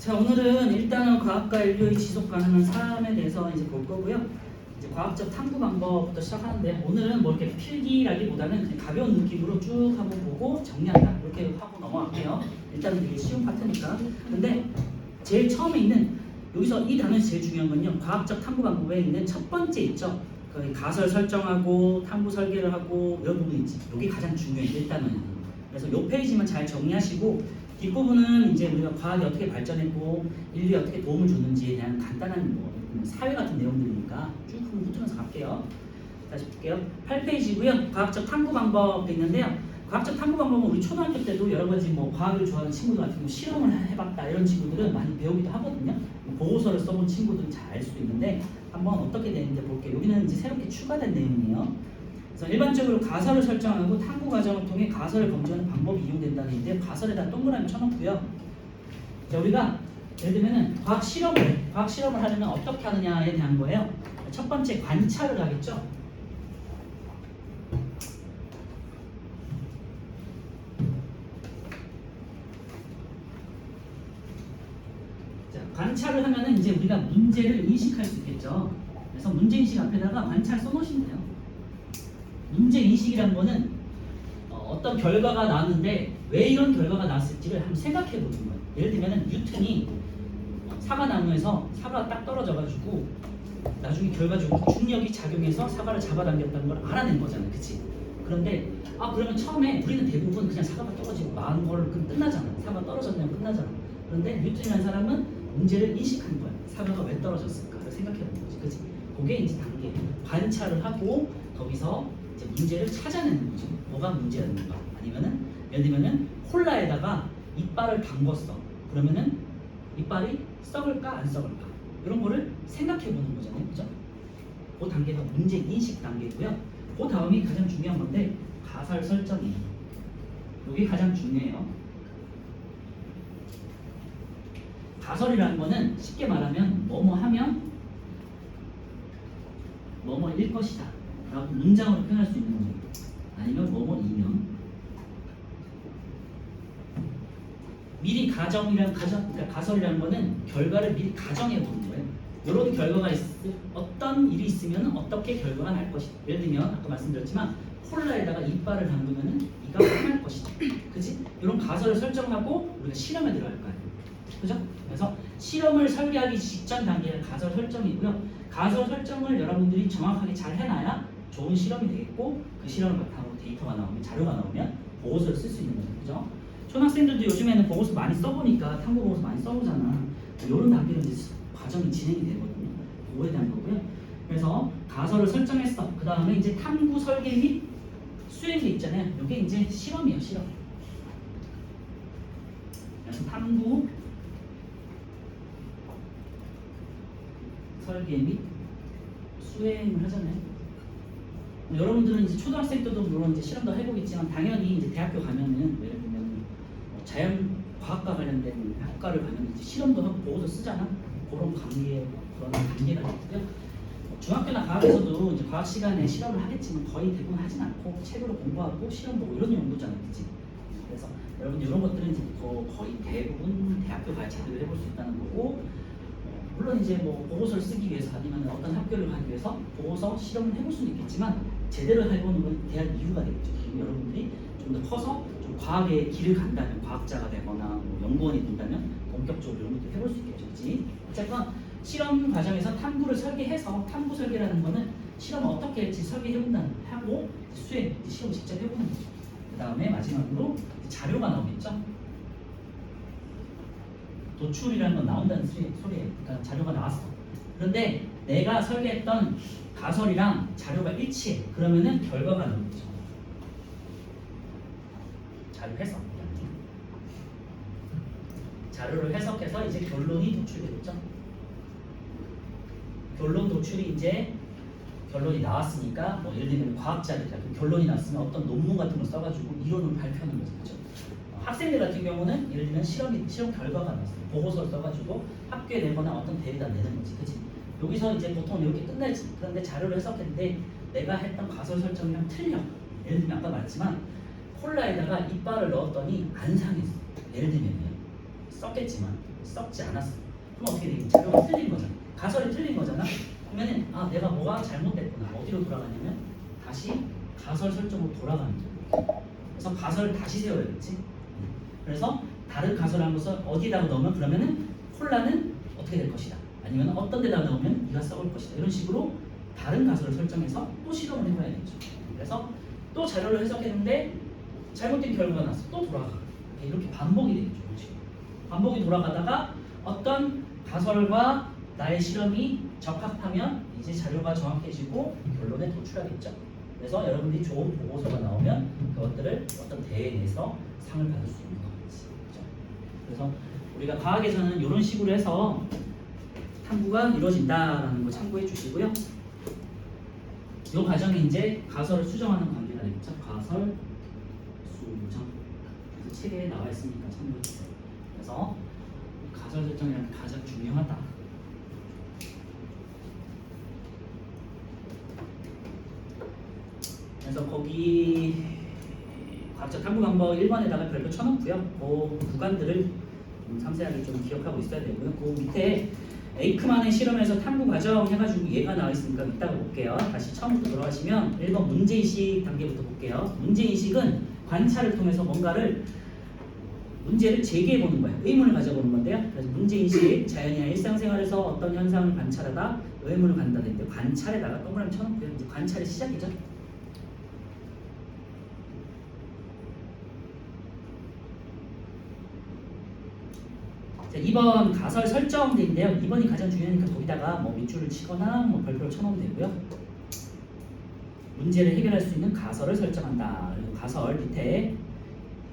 자, 오늘은 일단은 과학과 인류의 지속 가능한 삶에 대해서 이제 볼 거고요. 이제 과학적 탐구 방법부터 시작하는데 오늘은 뭐 이렇게 필기라기보다는 그냥 가벼운 느낌으로 쭉 한번 보고 정리한다 이렇게 하고 넘어갈게요. 일단은 되게 쉬운 파트니까. 근데 제일 처음에 있는 여기서 이 단어에서 제일 중요한 건요. 과학적 탐구 방법에 있는 첫 번째 있죠. 그 가설 설정하고 탐구 설계를 하고 이런 부분이 있지. 이게 가장 중요해요. 일단은. 그래서 이 페이지만 잘 정리하시고 뒷부분은 이제 우리가 과학이 어떻게 발전했고 인류에 어떻게 도움을 줬는지에 대한 간단한 뭐 사회 같은 내용들이니까 쭉 한번 훑으면서 갈게요. 다시 볼게요. 8페이지고요. 과학적 탐구 방법도 있는데요. 과학적 탐구 방법은 우리 초등학교 때도 여러 가지 뭐 과학을 좋아하는 친구들 같은 경우 실험을 해봤다 이런 친구들은 많이 배우기도 하거든요. 보고서를 써본 친구들은 잘 알 수도 있는데 한번 어떻게 되는지 볼게요. 여기는 이제 새롭게 추가된 내용이에요. 그래서 일반적으로 가설을 설정하고 탐구 과정을 통해 가설을 검증하는 방법이 이용된다는 얘기인데 가설에다 동그라미 쳐놓고요. 자, 우리가 예를 들면은 과학 실험을 하려면 어떻게 하느냐에 대한 거예요. 첫 번째 관찰을 하겠죠. 자, 관찰을 하면은 이제 우리가 문제를 인식할 수 있겠죠. 그래서 문제 인식 앞에다가 관찰 써놓으시면 돼요. 문제 인식이란 거는 어떤 결과가 나왔는데 왜 이런 결과가 나왔을지를 한번 생각해 보는 거예요. 예를 들면 뉴턴이 사과나무에서 사과가 딱 떨어져가지고 나중에 결과적으로 중력이 작용해서 사과를 잡아당겼다는 걸 알아낸 거잖아요. 그치? 그런데 그러면 처음에 우리는 대부분 그냥 사과가 떨어지고 망한 걸 끝나잖아. 사과가 떨어졌냐면 끝나잖아. 그런데 뉴턴이라는 사람은 문제를 인식한 거야. 사과가 왜 떨어졌을까를 생각해 보는 거지. 그치? 그게 이제 단계. 관찰을 하고 거기서 이제 문제를 찾아내는 거죠. 뭐가 문제였는가? 아니면은 예를 들면은 콜라에다가 이빨을 담궜어. 그러면은 이빨이 썩을까 안 썩을까? 이런 거를 생각해 보는 거잖아요, 그죠? 그 단계가 문제 인식 단계고요. 그 다음이 가장 중요한 건데 가설 설정이에요. 이게 가장 중요해요. 가설이라는 거는 쉽게 말하면 뭐뭐 하면 뭐뭐일 것이다 라고 문장으로 표현할 수 있는 거예요. 아니면 뭐뭐이면 미리 그러니까 가설이라는 거는 결과를 미리 가정해 보는 거예요. 이런 결과가 어떤 일이 있으면 어떻게 결과가 날 것이다. 예를 들면 아까 말씀드렸지만 콜라에다가 이빨을 담그면은 이가 화날 것이다. 그지? 이런 가설을 설정하고 우리가 실험에 들어갈 거예요. 그죠? 그래서 실험을 설계하기 직전 단계는 가설 설정이고요. 가설 설정을 여러분들이 정확하게 잘 해놔야 좋은 실험이 되겠고 그 실험을 바탕으로 데이터가 나오면 자료가 나오면 보고서를 쓸 수 있는 거죠. 그죠? 초등학생들도 요즘에는 보고서 많이 써보니까 탐구 보고서 많이 써보잖아. 이런 단계로 이제 과정이 진행이 되거든요. 그거에 대한 거고요. 그래서 가설을 설정했어. 그 다음에 이제 탐구 설계 및 수행이 있잖아요. 이게 이제 실험이에요. 실험. 그래서 탐구 설계 및 수행을 하잖아요. 여러분들은 이제 초등학생 때도 물론 이제 실험도 해보겠지만 당연히 이제 대학교 가면은 예를 들면 자연과학과 관련된 학과를 가면 이제 실험도 하고 보고서 쓰잖아. 그런 관계가 있고요. 중학교나 과학에서도 이제 과학 시간에 실험을 하겠지만 거의 대부분 하진 않고 책으로 공부하고 시험 보고 이런 용도잖아요, 그렇지? 그래서 여러분들 이런 것들은 이제 거의 대부분 대학교 가야 제대로 해볼 수 있다는 거고. 물론 이제 뭐 보고서를 쓰기 위해서 아니면 어떤 학교를 가기 위해서 보고서 실험을 해볼 수는 있겠지만 제대로 해보는 것에 대한 이유가 되겠죠. 그리고 여러분들이 좀 더 커서 좀 과학의 길을 간다면 과학자가 되거나 뭐 연구원이 된다면 본격적으로 이런 것도 해볼 수 있겠죠. 그렇지? 어쨌건 실험 과정에서 탐구를 설계해서 탐구 설계라는 거는 실험을 어떻게 할지 설계해본다는 하고 수행, 실험을 직접 해보는 거죠. 그 다음에 마지막으로 자료가 나오겠죠. 도출이라는 건 나온다는 소리예요. 그러니까 자료가 나왔어. 그런데 내가 설계했던 가설이랑 자료가 일치해. 그러면은 결과가 나오는 거죠. 자료 해석. 자료를 해석해서 이제 결론이 도출되겠죠. 결론 도출이 이제 결론이 나왔으니까 뭐 예를 들면 과학자들이라 결론이 났으면 어떤 논문 같은 걸 써가지고 이론을 발표하는 거죠. 그렇죠? 학생들 같은 경우는 예를 들면 실험 결과가 나왔어요. 보고서를 써가지고 학교에 내거나 어떤 대회에다 내는 거지, 그치? 여기서 이제 보통 이렇게 끝나지. 그런데 자료를 해석했는데 내가 했던 가설 설정이랑 틀려. 예를 들면 아까 말했지만 콜라에다가 이빨을 넣었더니 안 상했어. 예를 들면요. 썼겠지만 썩지 않았어. 그럼 어떻게 되겠지? 자료가 틀린 거잖아. 가설이 틀린 거잖아. 그러면은 아 내가 뭐가 잘못됐구나. 어디로 돌아가냐면 다시 가설 설정으로 돌아가는 거야. 그래서 가설을 다시 세워야겠지. 그래서 다른 가설을 한 것을 어디에다가 넣으면 그러면은 콜라는 어떻게 될 것이다. 아니면 어떤 데다가 넣으면 이가 썩을 것이다. 이런 식으로 다른 가설을 설정해서 또 실험을 해봐야겠죠. 그래서 또 자료를 해석했는데 잘못된 결과가 났어. 또 돌아가. 이렇게 반복이 되겠죠. 반복이 돌아가다가 어떤 가설과 나의 실험이 적합하면 이제 자료가 정확해지고 결론에 도출하겠죠. 그래서 여러분들이 좋은 보고서가 나오면 그것들을 어떤 대회에 내서 상을 받을 수 있는 거겠지. 그렇죠? 그래서 우리가 과학에서는 이런 식으로 해서 탐구가 이루어진다라는 거 참고해 주시고요. 이 과정이 이제 가설을 수정하는 관계가 되겠죠. 가설 수정. 그래서 책에 나와 있으니까 참고해 주세요. 그래서 가설 설정이라는 게 가장 중요하다. 그래서 거기 과학적 탐구 방법 1번에다가 별표 쳐놓고요. 그 구간들을 상세하게 좀 기억하고 있어야 되고요. 그 밑에 에이크만의 실험에서 탐구 과정 해가지고 얘가 나와 있으니까 이따가 볼게요. 다시 처음부터 돌아가시면 1번 문제인식 단계부터 볼게요. 문제인식은 관찰을 통해서 뭔가를 문제를 제기해 보는 거예요. 의문을 가져보는 건데요. 그래서 문제인식, 자연이나 일상생활에서 어떤 현상을 관찰하다 의문을 갖는다 되는데 관찰에다가 동그라미 쳐놓고요. 이제 관찰의 시작이죠. 자, 2번 가설 설정인데요. 2번이 가장 중요하니까 거기다가 뭐 밑줄을 치거나 뭐 별표를 쳐놓으면 되고요. 문제를 해결할 수 있는 가설을 설정한다. 그리고 가설 밑에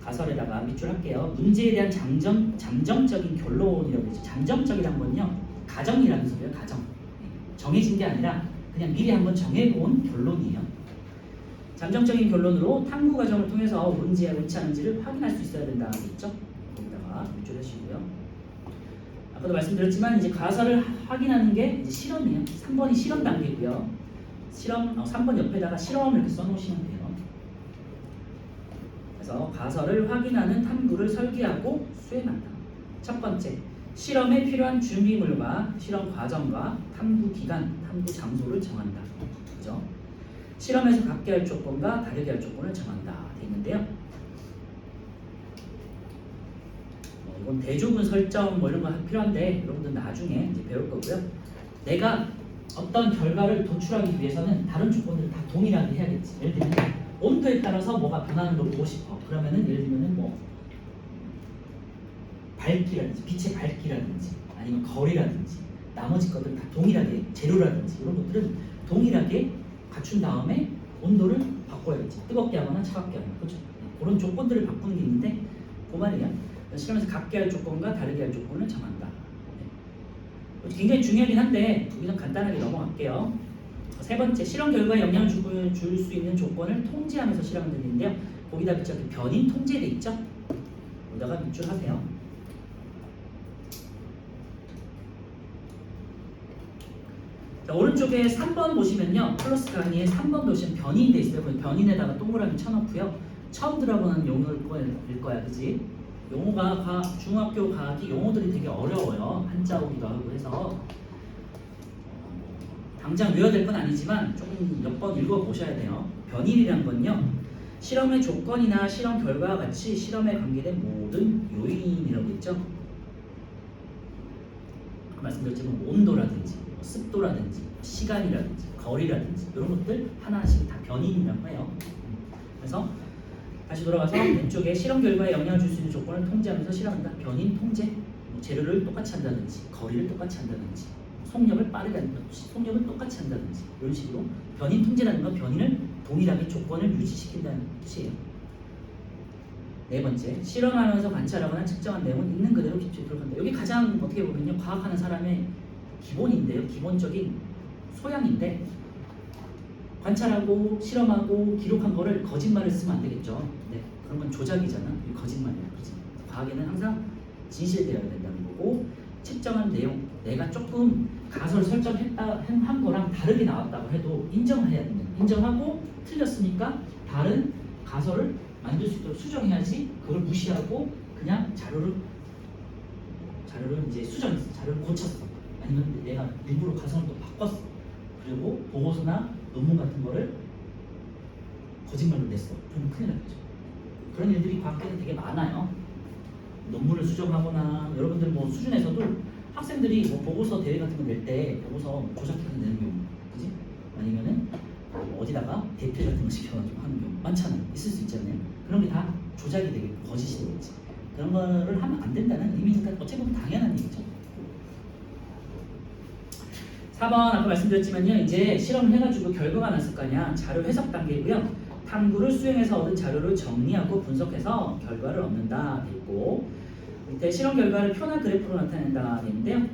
가설에다가 밑줄 할게요. 문제에 대한 잠정적인 결론이라고 했죠. 잠정적이란 건요. 가정이라는 소리예요. 가정. 정해진 게 아니라 그냥 미리 한번 정해본 결론이에요. 잠정적인 결론으로 탐구 과정을 통해서 문제에 옳지 않은지를 확인할 수 있어야 된다. 그랬죠? 거기다가 밑줄 하시고요. 아까도 말씀드렸지만 이제 가설을 확인하는 게 이제 실험이에요. 3번이 실험 단계고요. 실험 3번 옆에다가 실험을 이렇게 써놓으시면 돼요. 그래서 가설을 확인하는 탐구를 설계하고 수행한다. 첫 번째, 실험에 필요한 준비물과 실험 과정과 탐구 기간, 탐구 장소를 정한다. 그죠? 실험에서 갖게 할 조건과 다르게 할 조건을 정한다. 돼 있는데요. 이건 대조군 설정 뭐 이런 거 필요한데 여러분들 나중에 이제 배울 거고요. 내가 어떤 결과를 도출하기 위해서는 다른 조건들을 다 동일하게 해야겠지. 예를 들면 온도에 따라서 뭐가 변하는 걸 보고 싶어. 그러면은 예를 들면은 뭐 밝기라든지 빛의 밝기라든지 아니면 거리라든지 나머지 것들은 다 동일하게 재료라든지 이런 것들은 동일하게 갖춘 다음에 온도를 바꿔야겠지. 뜨겁게 하거나 차갑게 하거나 그렇죠. 그런 조건들을 바꾸는 게 있는데 그 말이야. 실험에서 갖게 할 조건과 다르게 할 조건을 정한다. 네. 굉장히 중요하긴 한데 여기서 간단하게 넘어갈게요. 세 번째, 실험 결과에 영향을 줄 수 있는 조건을 통제하면서 실험을 드리는데요. 거기다 이렇게 변인 통제돼 있죠? 여기다가 밑줄 하세요. 자, 오른쪽에 3번 보시면요. 플러스 강의에 3번 보시면 변인 돼 있어요. 그 변인에다가 동그라미 쳐놓고요. 처음 들어보는 용어일 거야, 그지? 용어가 중학교 과학이 용어들이 되게 어려워요. 한자어기도 하고 해서 당장 외워야 될 건 아니지만 조금 몇 번 읽어보셔야 돼요. 변인이란 건요. 실험의 조건이나 실험 결과와 같이 실험에 관계된 모든 요인이라고 했죠. 말씀드렸지만 온도라든지 습도라든지 시간이라든지 거리라든지 이런 것들 하나씩 다 변인이라고 해요. 그래서 다시 돌아가서 왼쪽에 실험 결과에 영향을 줄 수 있는 조건을 통제하면서 실험한다. 변인 통제. 재료를 똑같이 한다든지 거리를 똑같이 한다든지 속력을 빠르게 한다든지 속력을 똑같이 한다든지 이런 식으로 변인 통제라는 건 변인을 동일하게 조건을 유지시킨다는 뜻이에요. 네 번째, 실험하면서 관찰하거나 측정한 내용은 있는 그대로 기초에 들어간다. 여기 가장 어떻게 보면요 과학하는 사람의 기본인데요. 기본적인 소양인데 관찰하고 실험하고 기록한 거를 거짓말을 쓰면 안 되겠죠. 네, 그런 건 조작이잖아. 이 거짓말이야. 그렇지? 과학에는 항상 진실되어야 된다는 거고 측정한 내용 내가 조금 가설 설정한 거랑 다르게 나왔다고 해도 인정을 해야 됩니다. 인정하고 틀렸으니까 다른 가설을 만들 수 있도록 수정해야지 그걸 무시하고 그냥 자료를 자료를 이제 수정했어, 자료를 고쳤어, 아니면 내가 일부러 가성을 또 바꿨어, 그리고 보고서나 논문 같은 거를 거짓말로 냈어. 그럼 큰일 나겠죠. 그런 일들이 과학계에 되게 많아요. 논문을 수정하거나 여러분들 뭐 수준에서도 학생들이 뭐 보고서 대회 같은 거 낼 때 보고서 조작해서 내는 경우, 그지? 아니면은 어디다가 대표 같은 거 시켜가지고 하는 경우 많잖아요. 있을 수 있잖아요. 그런 게 다 조작이 되겠고 거짓이 되겠지. 그런 거를 하면 안 된다는 의미니까 어찌 보면 당연한 얘기죠. 4번 아까 말씀드렸지만요. 이제 실험을 해가지고 결과가 났을 거 아니야. 자료 해석 단계고요. 탐구를 수행해서 얻은 자료를 정리하고 분석해서 결과를 얻는다 돼 있고, 밑에 실험 결과를 표나 그래프로 나타낸다 돼 있는데요.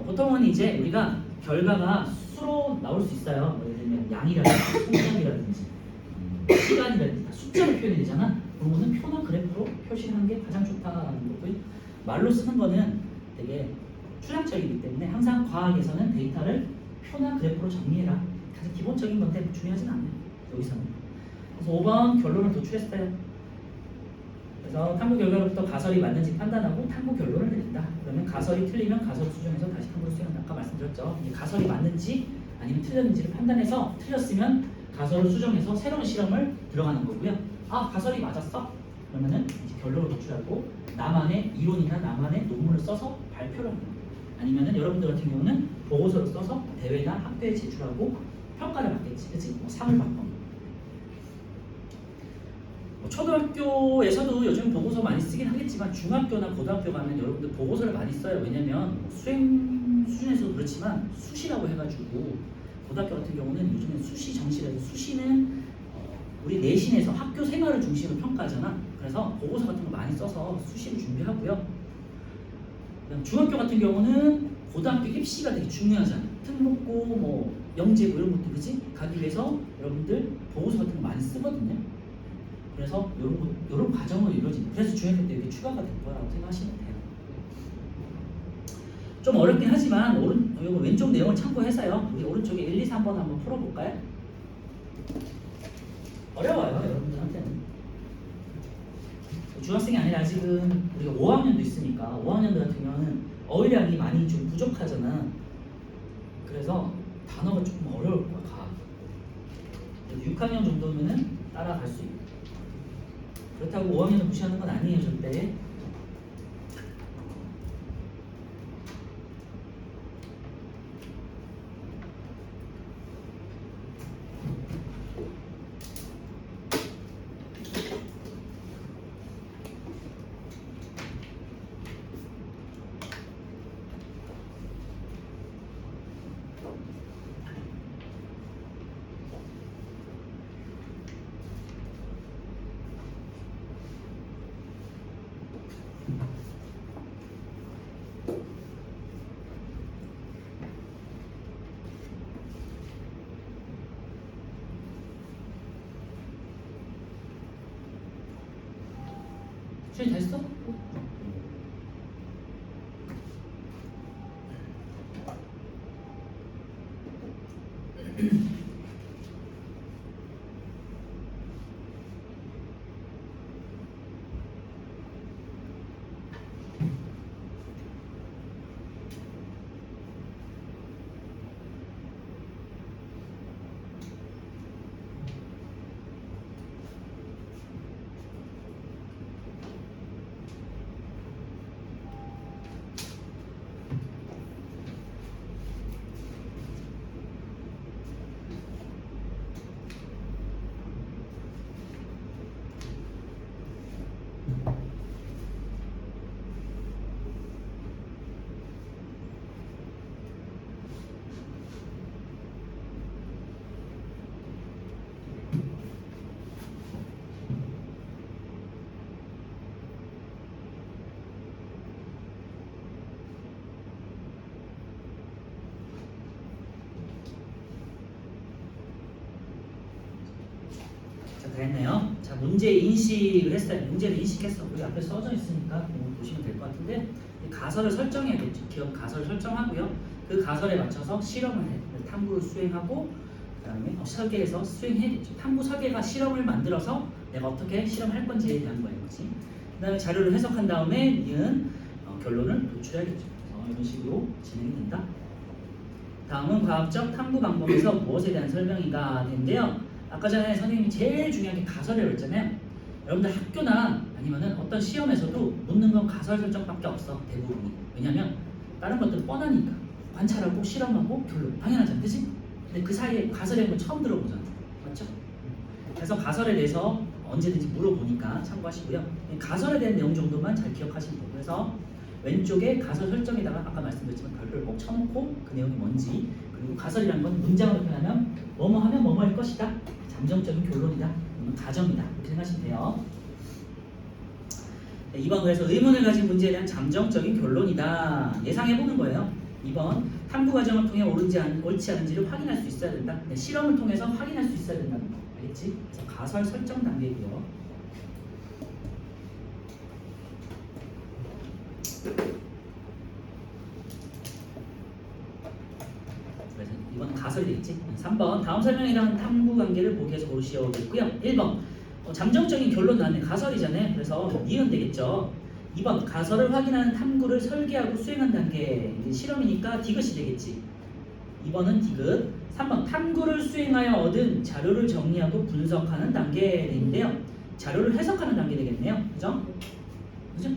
보통은 이제 우리가 결과가 수로 나올 수 있어요. 예를 들면 양이라든지 성적이라든지 시간이라든지 숫자로 표현이 되잖아. 그런 거는 표나 그래프로 표시하는 게 가장 좋다라는 거고요. 말로 쓰는 거는 되게 추상적이기 때문에 항상 과학에서는 데이터를 표나 그래프로 정리해라. 가장 기본적인 건데 중요하진 않아요. 여기서는. 그래서 5번 결론을 도출했어요. 그래서 탐구 결과로부터 가설이 맞는지 판단하고 탐구 결론을 내린다. 그러면 가설이 틀리면 가설을 수정해서 다시 탐구를 수행한다. 아까 말씀드렸죠. 이게 가설이 맞는지 아니면 틀렸는지를 판단해서 틀렸으면 가설을 수정해서 새로운 실험을 들어가는 거고요. 아, 가설이 맞았어? 그러면은 이제 결론을 도출하고 나만의 이론이나 나만의 논문을 써서 발표를 하는 거예요. 아니면은 여러분들 같은 경우는 보고서를 써서 대회나 학회에 제출하고 평가를 받겠지, 그치? 뭐 상을 받고. 초등학교에서도 요즘 보고서 많이 쓰긴 하겠지만 중학교나 고등학교 가면 여러분들 보고서를 많이 써요. 왜냐면 수행 수준에서도 그렇지만 수시라고 해가지고 고등학교 같은 경우는 요즘엔 수시 정시라서 수시는 우리 내신에서 학교 생활을 중심으로 평가하잖아. 그래서 보고서 같은 거 많이 써서 수시를 준비하고요. 그다음 중학교 같은 경우는 고등학교 입시가 되게 중요하잖아. 특목고, 뭐 영재고 이런 것들 그지? 가기 위해서 여러분들 보고서 같은 거 많이 쓰거든요. 그래서 이런 과정으로 이루어집니다. 그래서 중학교 때 이렇게 추가가 될 거라고 생각하시면 돼요. 좀 어렵긴 하지만 이거 왼쪽 내용을 참고해서요. 우리 오른쪽에 1, 2, 3번 한번 풀어볼까요? 어려워요, 여러분들한테는. 중학생이 아니라 아직은 우리가 5학년도 있으니까 5학년들 같은 경우는 어휘량이 많이 좀 부족하잖아. 그래서 단어가 조금 어려울 거야, 가. 6학년 정도면은 따라갈 수 있고. 그렇다고 5학년을 무시하는 건 아니에요, 절대. 수행 됐어? 다 했네요. 자, 문제 인식을 했어요. 문제를 인식했어. 여기 앞에 써져 있으니까 보시면 될 것 같은데, 가설을 설정해야겠죠. 기업 가설을 설정하고요. 그 가설에 맞춰서 실험을 해. 탐구를 수행하고, 그다음에 설계해서 수행해야겠죠. 탐구 설계가 실험을 만들어서 내가 어떻게 실험할 건지에 대한 거예요, 그렇지? 그다음에 자료를 해석한 다음에 니은 결론을 도출해야겠죠. 그래서 이런 식으로 진행이 된다. 다음은 과학적 탐구 방법에서 무엇에 대한 설명인가 되는데요. 아까 전에 선생님이 제일 중요한 게 가설이라고 했잖아요. 여러분들 학교나 아니면은 어떤 시험에서도 묻는 건 가설 설정밖에 없어, 대부분이. 왜냐면 다른 것들은 뻔하니까. 관찰하고 실험하고 결론 당연하잖아, 그치? 근데 그 사이에 가설이라는 건 처음 들어보잖아, 맞죠? 그래서 가설에 대해서 언제든지 물어보니까 참고하시고요. 가설에 대한 내용 정도만 잘 기억하시면 되고, 그래서 왼쪽에 가설 설정에다가 아까 말씀드렸지만 별표를 꼭 쳐놓고 그 내용이 뭔지, 그리고 가설이라는 건 문장으로 표현하면 뭐뭐 하면 뭐뭐일 것이다, 잠정적인 결론이다, 가정이다, 이렇게 생각하시면 돼요. 네, 2번 그래서 의문을 가진 문제에 대한 잠정적인 결론이다. 예상해보는 거예요. 2번 탐구 과정을 통해 옳지 않은지를 확인할 수 있어야 된다. 네, 실험을 통해서 확인할 수 있어야 된다는 거. 알겠지? 그래서 가설 설정 단계고요. 그래서 이번 가설이 되겠지. 3번 다음 설명이랑 탐구 관계를 보기 위해서 고르시오겠고요. 1번 잠정적인 결론 나는 가설이잖아요. 그래서 니은 되겠죠. 2번 가설을 확인하는 탐구를 설계하고 수행한 단계, 이제 실험이니까 디귿이 되겠지. 2번은 디귿. 3번 탐구를 수행하여 얻은 자료를 정리하고 분석하는 단계인데요. 자료를 해석하는 단계 되겠네요. 그죠? 그죠?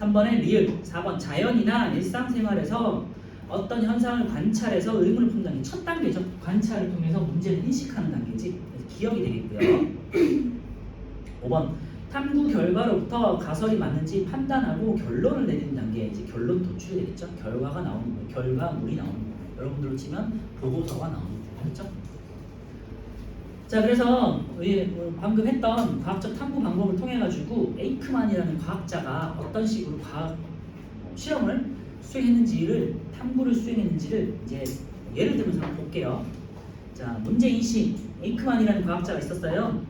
3번에 리을. 4번 자연이나 일상생활에서 어떤 현상을 관찰해서 의문을 푸는 단계. 첫 단계죠. 관찰을 통해서 문제를 인식하는 단계지. 그래서 기억이 되겠고요. 5번 탐구 결과로부터 가설이 맞는지 판단하고 결론을 내리는 단계, 이제 결론 도출이 되겠죠. 결과가 나오는 거예요. 결과물이 나오는 거예요. 여러분들로 치면 보고서가 나오는 거예요. 그렇죠? 자, 그래서 방금 했던 과학적 탐구 방법을 통해 가지고 에이크만이라는 과학자가 어떤 식으로 과학 실험을 수행했는지를, 탐구를 수행했는지를 이제 예를 들면서 한번 볼게요. 자, 문제 인식. 에이크만이라는 과학자가 있었어요.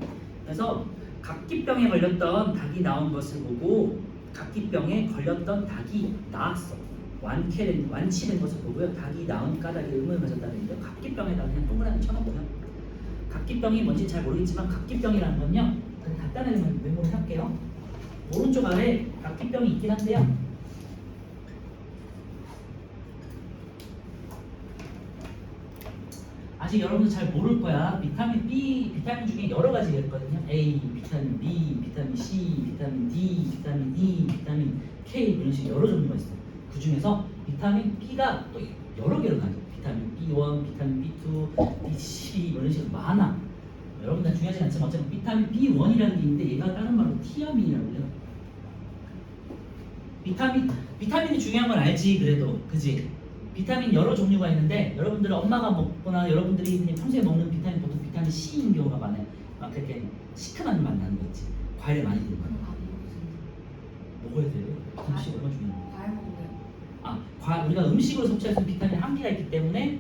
그래서 각기병에 걸렸던 닭이 나온 것을 보고, 각기병에 걸렸던 닭이 나았어. 완치된 것을 보고요. 닭이 나온 까닭에 의문을 가졌다는데요. 각기병에다가 그냥 동그라미 쳐놓고요. 각기병이 뭔지 잘 모르겠지만 각기병이라는 건요, 그냥 간단하게 메모를 할게요. 오른쪽 아래 각기병이 있긴 한데요. 아직 여러분들 잘 모를 거야. 비타민 B, 비타민 중에 여러 가지가 있거든요. A, 비타민 B, 비타민 C, 비타민 D, 비타민 E, 비타민 K, 이런 식의 여러 종류가 있어요. 그 중에서 비타민 B가 또 여러 개로 나뉘어요. 비타민 B1, 비타민 B2, B3 이런 식으로 많아. 여러분들 중요하지 않지만 어쨌든 비타민 B1이라는 게 있는데 얘가 다른 말로 티아민이라고 해요. 비타민이 중요한 건 알지, 그래도. 그지? 비타민 여러 종류가 있는데 여러분들 엄마가 먹거나 여러분들이 그냥 평소에 먹는 비타민 보통 비타민 C인 경우가 많아요. 막 그렇게 시큼한 맛 나는 거 있지. 과일 많이 들어가. 먹어야 돼요. 음식 얼마나 중요해요. 과일 먹어요. 우리가 음식으로 섭취할 수 있는 비타민 한계가 있기 때문에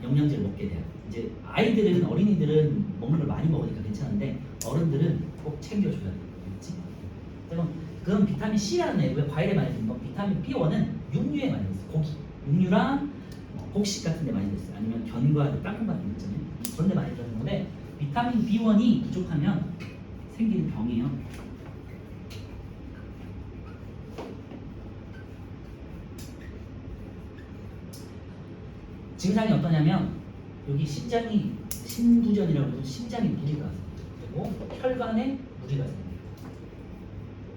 영양제를 먹게 돼요. 이제 아이들은, 어린이들은 먹는 걸 많이 먹으니까 괜찮은데 어른들은 꼭 챙겨줘야 돼요. 그렇지? 그럼 비타민 C라는 애, 왜 과일에 많이 들는 거? 비타민 B1은 육류에 많이 들어있어요. 고기, 육류랑 곡식 같은 데 많이 들어있어요. 아니면 견과, 땅콩 같은 거 있잖아요. 그런 데 많이 들어있는 건데 비타민 B1이 부족하면 생기는 병이에요. 증상이 어떠냐면 여기 신부전이라고 해서 심장에 무리가 가요. 그리고 혈관에 무리가 생겨요.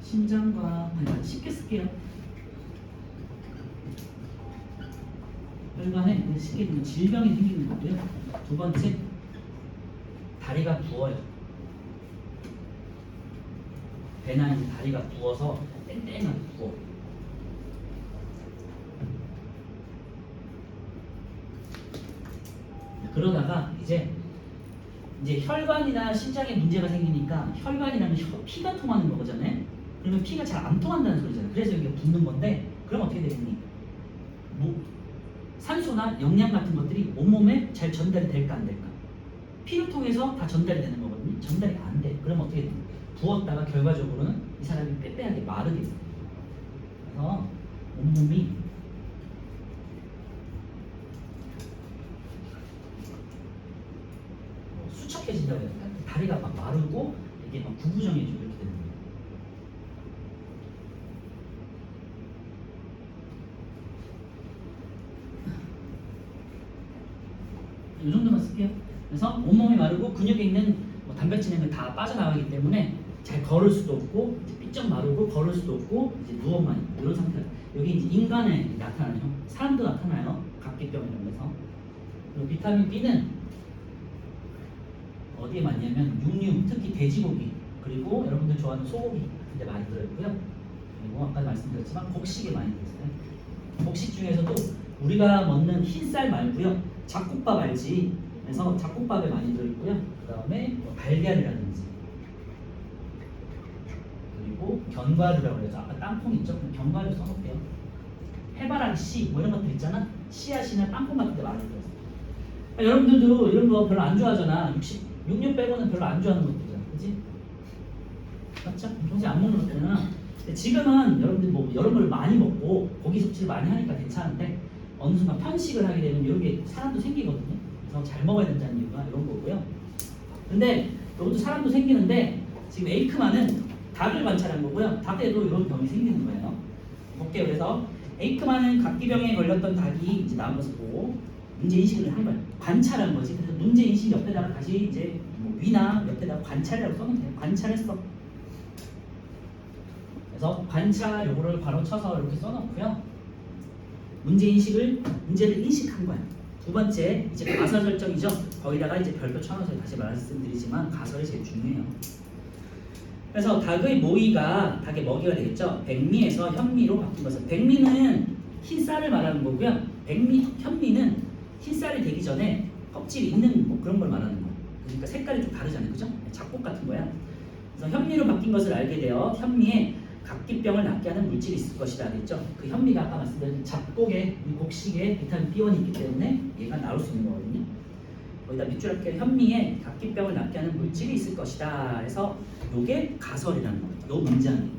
심장과 쉽게 쓸게요. 혈관에 쉽게 되면 질병이 생기는 거고요. 두 번째, 다리가 부어요. 배나 이제 다리가 부어서 땡땡하게 부어. 그러다가 이제 혈관이나 심장에 문제가 생기니까, 혈관이라면 피가 통하는 거잖아요. 그러면 피가 잘 안 통한다는 소리잖아요. 그래서 여기가 붓는 건데, 그럼 어떻게 되겠니? 산소나 영양 같은 것들이 온몸에 잘 전달이 될까 안 될까? 피를 통해서 다 전달이 되는 거거든요. 전달이 안 돼. 그럼 어떻게 돼? 부었다가 결과적으로는 이 사람이 빼빼하게 마르게 돼요. 그래서 온몸이 수척해진다고 해야 될까? 다리가 막 마르고 이게 막 구부정해지고 이렇게 되는 거예요. 이 정도만 쓸게요. 그래서 온몸이 마르고 근육에 있는 뭐 단백질은 다 빠져나가기 때문에 잘 걸을 수도 없고 이제 삐쩍 마르고 걸을 수도 없고 이제 누워만 있고 이런 상태. 여기 이제 인간에 나타나요. 사람도 나타나요. 각기병이라고 해서. 그리고 비타민 B는 어디에 많냐면 육류, 특히 돼지고기 그리고 여러분들 좋아하는 소고기 같은 데 많이 들어있고요. 그리고 아까 말씀드렸지만 곡식에 많이 들어있어요. 곡식 중에서도 우리가 먹는 흰쌀 말고요. 잡곡밥 알지? 그래서 잡곡밥에 많이 들어있고요. 그 다음에 뭐 달걀이라든지 그리고 견과류라고 해서 아까 땅콩 있죠? 견과류 써놓을게요. 해바라기 씨 뭐 이런 것들 있잖아. 씨앗이나 땅콩 같은 데 많이 들어있어요. 여러분들도 이런 거 별로 안 좋아하잖아. 육류 빼고는 별로 안 좋아하는 것들이잖아. 그치? 맞죠? 평소에 안 먹는 것들은 지금은 여러분들 뭐 여러 걸 많이 먹고 고기 섭취를 많이 하니까 괜찮은데 어느 순간 편식을 하게 되면 이런 게 사람도 생기거든요. 그래서 잘 먹어야 된다는 이유가 이런 거고요. 근데 이것도 사람도 생기는데 지금 에이크만은 닭을 관찰한 거고요. 닭에도 이런 병이 생기는 거예요. 볼게요. 그래서 에이크만은 각기병에 걸렸던 닭이 이제 나온 것을 보고 문제 인식을 한 거예요. 관찰한 거지. 그래서 문제 인식 옆에다가 다시 이제 뭐 위나 옆에다가 관찰이라고 써놓으면 돼요. 관찰했어. 그래서 관찰 요거를 바로 쳐서 이렇게 써놓고요. 문제를 인식한 거야. 두 번째 이제 가설 설정이죠. 거기다가 이제 별표 쳐넣어서 다시 말씀드리지만 가설이 제일 중요해요. 그래서 닭의 모이가 닭의 먹이가 되겠죠. 백미에서 현미로 바뀐 것은 백미는 흰쌀을 말하는 거고요. 현미는 흰쌀이 되기 전에 껍질이 있는 뭐 그런 걸 말하는 거예요. 그러니까 색깔이 좀 다르잖아요, 그죠? 잡곡 같은 거야. 그래서 현미로 바뀐 것을 알게 되어 현미에 각기병을 낫게 하는 물질이 있을 것이다 했죠. 그 현미가 아까 말씀드린 잡곡에 곡식에 비타민 B1이 있기 때문에 얘가 나올 수 있는 거거든요. 거기다 밑줄 할게요. 현미에 각기병을 낫게 하는 물질이 있을 것이다 해서 요게 가설이라는 거예요. 요 문장이.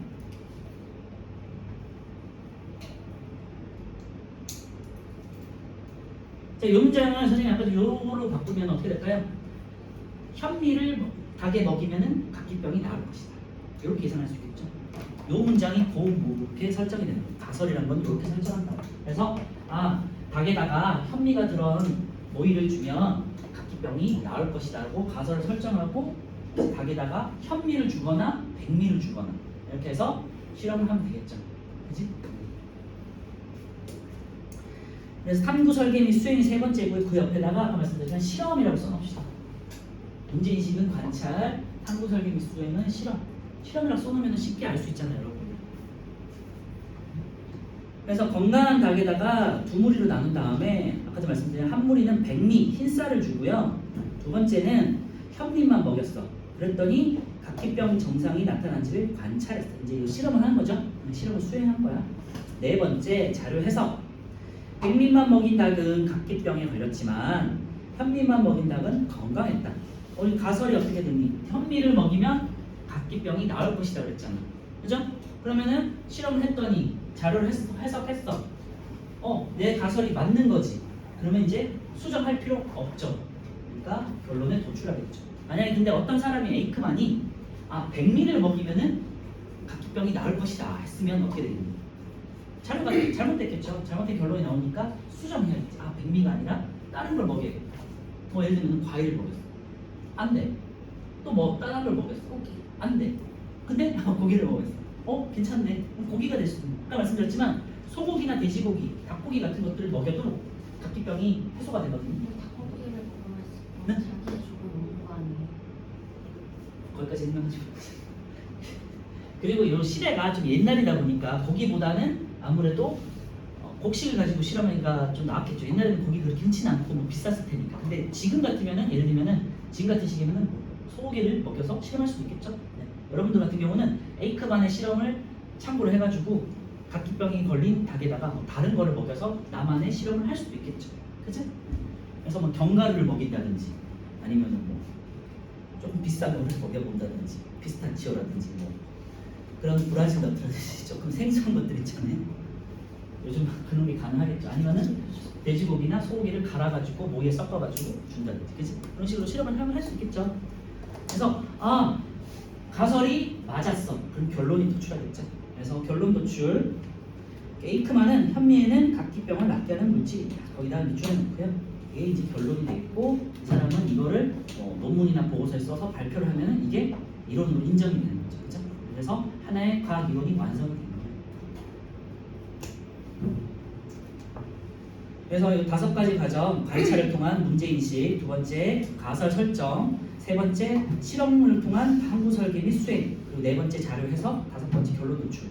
자, 요 문장은 선생님 아까 요거로 바꾸면 어떻게 될까요? 현미를 닭에 먹이면은 각기병이 나올 것이다. 이렇게 계산할 수 있겠죠. 요 문장이 이렇게 설정이 되는 거예요. 가설이라는 건 이렇게 설정한다. 그래서 닭에다가 현미가 들어온 모이를 주면 각기병이 나올 것이다라고 가설을 설정하고 닭에다가 현미를 주거나 백미를 주거나 이렇게 해서 실험을 하면 되겠죠. 그지? 그래서 탐구 설계 및 수행이 세 번째고 그 옆에다가 아까 말씀드린 실험이라고 써놓읍시다. 문제인식은 관찰, 탐구 설계 및 수행은 실험. 실험이라고 써놓으면 쉽게 알 수 있잖아요, 여러분. 그래서 건강한 닭에다가 두 무리로 나눈 다음에 아까도 말씀드린 한 무리는 백미, 흰쌀을 주고요. 두 번째는 현미만 먹였어. 그랬더니 각기병 증상이 나타난지를 관찰했어. 이제 실험을 한 거죠. 실험을 수행한 거야. 네 번째 자료 해석. 백미만 먹인 닭은 각기병에 걸렸지만 현미만 먹인 닭은 건강했다. 우리 가설이 어떻게 되니? 현미를 먹이면 각기병이 나을 것이다 그랬잖아. 그죠? 그러면은 실험을 했더니 자료를 해석했어. 내 가설이 맞는 거지. 그러면 이제 수정할 필요 없죠. 그러니까 결론에 도출하겠죠. 만약에 근데 어떤 사람이 에이크만이 백미를 먹이면은 각기병이 나을 것이다 했으면 어떻게 되겠니? 자료가 잘못됐겠죠. 잘못된 결론이 나오니까 수정해야겠지. 백미가 아니라 다른 걸 먹여야겠다. 뭐 예를 들면 과일을 먹였어. 안 돼. 또 뭐 다른 걸 먹였어. 안 돼. 근데 고기를 먹였어. 괜찮네. 그럼 고기가 될 수 있는. 아까 말씀드렸지만 소고기나 돼지고기, 닭고기 같은 것들을 먹여도 각기병이 해소가 되거든요. 닭고기를 먹으면 네? 자기 죽을 먹는 거 아니에요? 거기까지 설명하시고. 그리고 이 시대가 좀 옛날이다 보니까 고기보다는 아무래도 곡식을 가지고 실험하니까 좀 나았겠죠. 옛날에는 고기 그렇게 흔치는 않고 뭐 비쌌을 테니까. 근데 지금 같으면은 예를 들면은 지금 같은 시기면은 소고기를 먹여서 실험할 수도 있겠죠. 네. 여러분들 같은 경우는 에이크만의 실험을 참고로 해가지고 각기병이 걸린 닭에다가 뭐 다른 거를 먹여서 나만의 실험을 할 수도 있겠죠. 그치? 그래서 뭐 견과류를 먹인다든지 아니면은 뭐 조금 비싼 거를 먹여본다든지 피스타치오라든지 뭐 그런 브라질 너트라든지 조금 생소한 것들 있잖아요. 요즘 그런 게 가능하겠죠. 아니면은 돼지고기나 소고기를 갈아가지고 모에 섞어가지고 준다든지, 그치? 그런 식으로 실험을 하면 할 수 있겠죠. 그래서 가설이 맞았어. 그럼 결론이 도출하겠죠. 그래서 결론 도출. 에이크만은 현미에는 각기병을 낫게 하는 물질이다. 거기다 밑줄에 놓고요. 이게 이제 결론이 되겠고 이 사람은 이거를 논문이나 보고서에 써서 발표를 하면 이게 이론으로 인정이 되는 거죠. 그죠? 그래서 하나의 과학 이론이 완성이 됩니다. 그래서 이 5가지 과정, 관찰을 통한 문제인식, 2번째 가설 설정, 3번째 실험을 통한 탐구 설계 및 수행, 그리고 4번째 자료 해석, 5번째 결론 도출.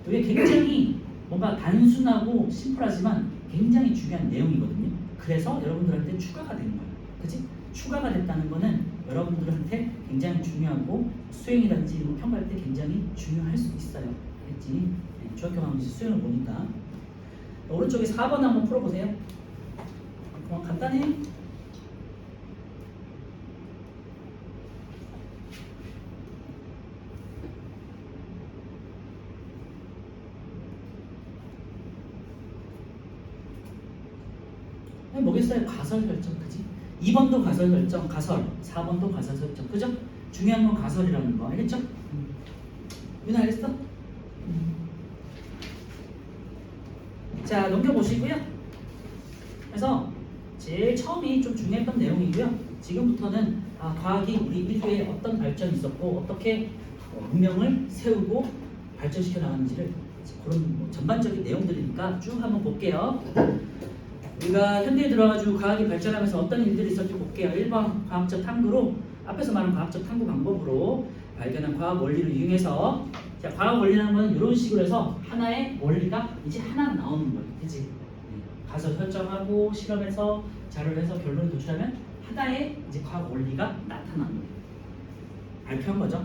이게 굉장히 뭔가 단순하고 심플하지만 굉장히 중요한 내용이거든요. 그래서 여러분들한테 추가가 되는 거예요. 그치? 추가가 됐다는 거는 여러분들한테 굉장히 중요하고 수행이라든지 이런 거 평가할 때 굉장히 중요할 수 있어요. 알겠지? 네, 중학교 가면 이제 수행을 보니까. 오른쪽에 4번 한번 풀어보세요. 그만 간단해. 뭐겠어요? 가설 설정, 그지? 2번도 가설 설정, 가설. 4번도 가설 설정, 그죠? 중요한 건 가설이라는 거, 알겠죠? 윤아 알겠어? 자, 넘겨보시고요. 그래서 제일 처음이 좀 중요했던 내용이고요. 지금부터는 과학이 우리 인류에 어떤 발전이 있었고 어떻게 문명을 세우고 발전시켜 나가는지를 그런 전반적인 내용들이니까 쭉 한번 볼게요. 우리가 현대에 들어가지고 과학이 발전하면서 어떤 일들이 있었는지 볼게요. 1번 과학적 탐구로 앞에서 말한 과학적 탐구 방법으로 발견한 과학 원리를 이용해서 자, 과학 원리라는 건 이런 식으로 해서 하나의 원리가 이제 하나 나오는 거예요. 그치? 가서 설정하고 실험해서 자료를 해서 결론을 도출하면 하나의 이제 과학 원리가 나타나는 거예요. 발표한 거죠.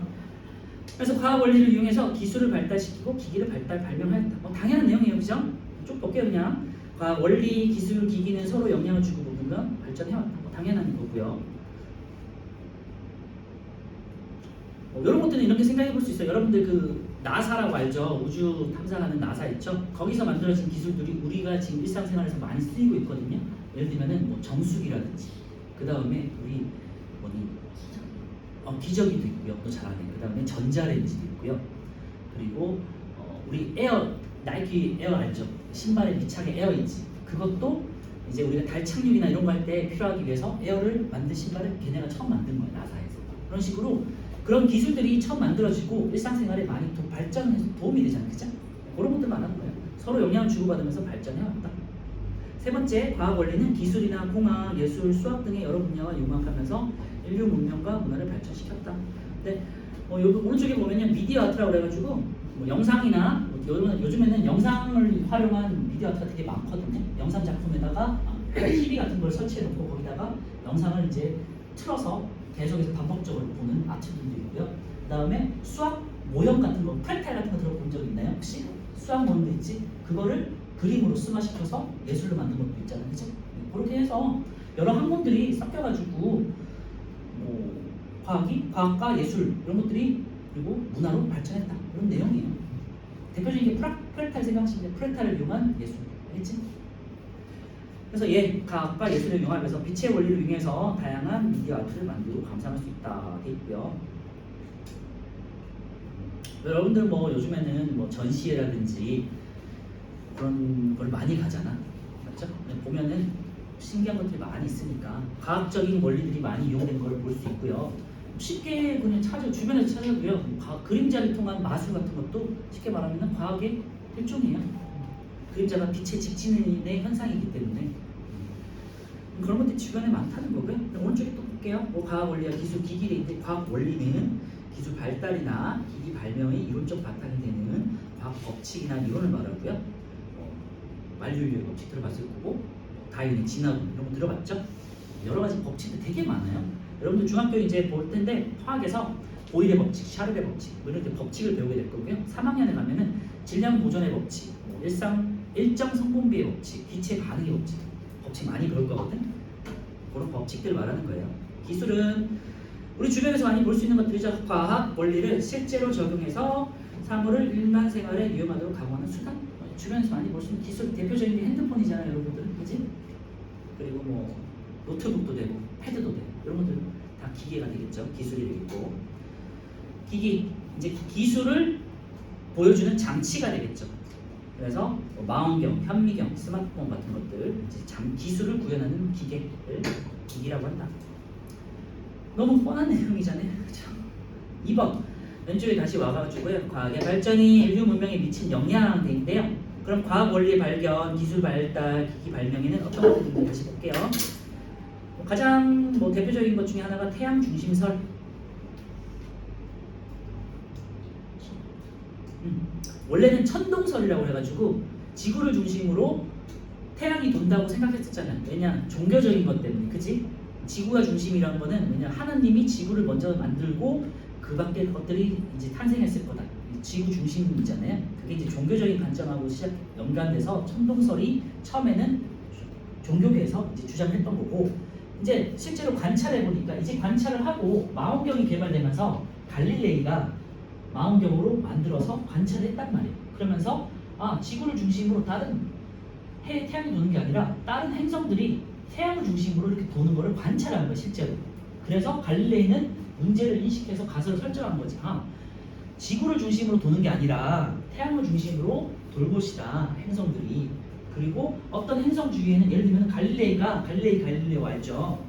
그래서 과학 원리를 이용해서 기술을 발달시키고 기기를 발명하였다. 뭐 당연한 내용이에요. 그죠? 쭉 볼게요. 그냥 과학 원리, 기술, 기기는 서로 영향을 주고 모든 발전해왔다. 뭐 당연한 거고요. 이런 것들은 이렇게 생각해 볼 수 있어요. 여러분들 그 나사라고 알죠? 우주 탐사하는 나사 있죠? 거기서 만들어진 기술들이 우리가 지금 일상생활에서 많이 쓰이고 있거든요. 예를 들면은 뭐 정수기라든지, 그 다음에 우리 기저귀도 있고요. 또 잘하네. 그 다음에 전자레인지도 있고요. 그리고 우리 나이키 에어 알죠? 신발에 미착의 에어 있지. 그것도 이제 우리가 달 착륙이나 이런 거 할 때 필요하기 위해서 에어를 만든 신발을 걔네가 처음 만든 거예요. 나사에서. 그런 식으로 그런 기술들이 처음 만들어지고 일상생활에 많이 발전해서 도움이 되잖아요. 그죠? 그런 것들 말하는 거예요. 서로 영향을 주고받으면서 발전해왔다. 3번째, 과학 원리는 기술이나 공학, 예술, 수학 등의 여러 분야와 융합하면서 인류 문명과 문화를 발전시켰다. 근데 오른쪽에 보면요, 미디어 아트라고 그래가지고 뭐 영상이나 요즘에는 영상을 활용한 미디어 아트가 되게 많거든요. 영상 작품에다가 TV 같은 걸 설치해놓고 거기다가 영상을 이제 틀어서 계속해서 반복적으로 보는 아트들도 있고요. 그 다음에 수학 모형 같은 거, 프레탈 같은 거 들어본 적 있나요? 혹시? 수학 모형도 있지? 그거를 그림으로 승화시켜서 예술로 만든 것도 있잖아요. 그죠? 그렇게 해서 여러 학문들이 섞여가지고 과학과 예술 이런 것들이 그리고 문화로 발전했다. 그런 내용이에요. 대표적인 게 프레탈 생각하시면 돼요. 프레탈을 이용한 예술. 알겠지? 그래서 과학과 예술을 융합해서 빛의 원리를 이용해서 다양한 미디어 아트를 만들고 감상할 수 있다 돼 있고요. 여러분들 요즘에는 전시회라든지 그런 걸 많이 가잖아, 맞죠? 보면은 신기한 것들이 많이 있으니까 과학적인 원리들이 많이 이용된 걸 볼 수 있고요. 쉽게 그냥 주변에서 찾아도요. 그림자를 통한 마술 같은 것도 쉽게 말하면 과학의 일종이에요. 그림자가 빛의 직진의 현상이기 때문에 그런 것들이 주변에 많다는 거고요. 오른쪽에 또 볼게요. 과학 원리와 기술, 기기에 있는데 과학 원리는 기술 발달이나 기기 발명의 이론적 바탕이 되는 과학 법칙이나 이론을 말하고요. 만류인류의 법칙 들어봤을 거고, 다윈의 진화론 이런 거 들어봤죠? 여러 가지 법칙들 되게 많아요. 여러분들 중학교 이제 볼 텐데 화학에서 보일의 법칙, 샤를의 법칙 이런 법칙을 배우게 될 거고요. 3학년에 가면은 질량 보존의 법칙, 일정 성분비의 법칙, 빛의 반응의 법칙 많이 배울 거거든. 그런 법칙들 말하는 거예요. 기술은 우리 주변에서 많이 볼 수 있는 것들이죠. 과학 원리를 실제로 적용해서 사물을 일반생활에 이용하도록 강화하는 수단. 주변에서 많이 볼 수 있는 기술 대표적인 게 핸드폰이잖아요, 여러분들, 그지? 그리고 노트북도 되고 패드도 되고 이런 것들 다 기계가 되겠죠. 기술이 되겠고, 기기 이제 기술을 보여주는 장치가 되겠죠. 그래서 뭐 망원경, 현미경, 스마트폰 같은 것들 이제 기술을 구현하는 기기라고 한다. 너무 뻔한 내용이잖아요, 그렇죠? 2번 왼쪽에 다시 와가지고요. 과학의 발전이 인류 문명에 미친 영향인데요. 그럼 과학 원리의 발견, 기술 발달, 기기 발명에는 어떤 것들이 있는지 다시 볼게요. 가장 대표적인 것 중에 하나가 태양 중심설. 원래는 천동설이라고 해가지고 지구를 중심으로 태양이 돈다고 생각했었잖아요. 왜냐? 종교적인 것 때문에, 그지? 지구가 중심이라는 거는 왜냐? 하나님이 지구를 먼저 만들고 그 밖의 것들이 이제 탄생했을 거다. 지구 중심이잖아요. 그게 이제 종교적인 관점하고 연관돼서 천동설이 처음에는 종교계에서 이제 주장했던 거고, 이제 실제로 관찰해 보니까 이제 관찰을 하고 망원경이 개발되면서 갈릴레이가 망원경으로 만들어서 관찰을 했단 말이에요. 그러면서 지구를 중심으로 다른 태양이 도는 게 아니라 다른 행성들이 태양을 중심으로 이렇게 도는 거를 관찰한 거예요, 실제로. 그래서 갈릴레이는 문제를 인식해서 가설을 설정한 거지. 지구를 중심으로 도는 게 아니라 태양을 중심으로 돌 것이다, 행성들이. 그리고 어떤 행성 주위에는 예를 들면 갈릴레오 알죠?